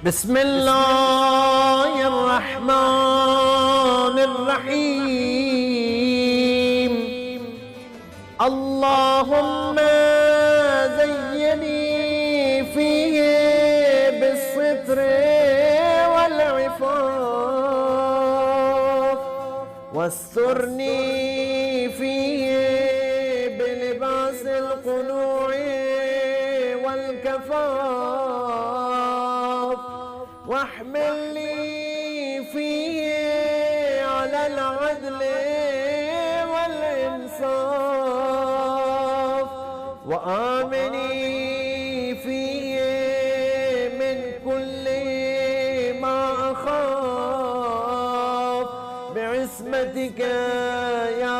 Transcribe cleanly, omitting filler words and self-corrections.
بسم الله الرحمن الرحيم. اللهم زيني فيه بالستر والعفاف، واسترني فيه بلباس القنوع والكفاف، واحملني فيه على العدل والإنصاف، وآمني فيه من كل ما أخاف بعصمتك يا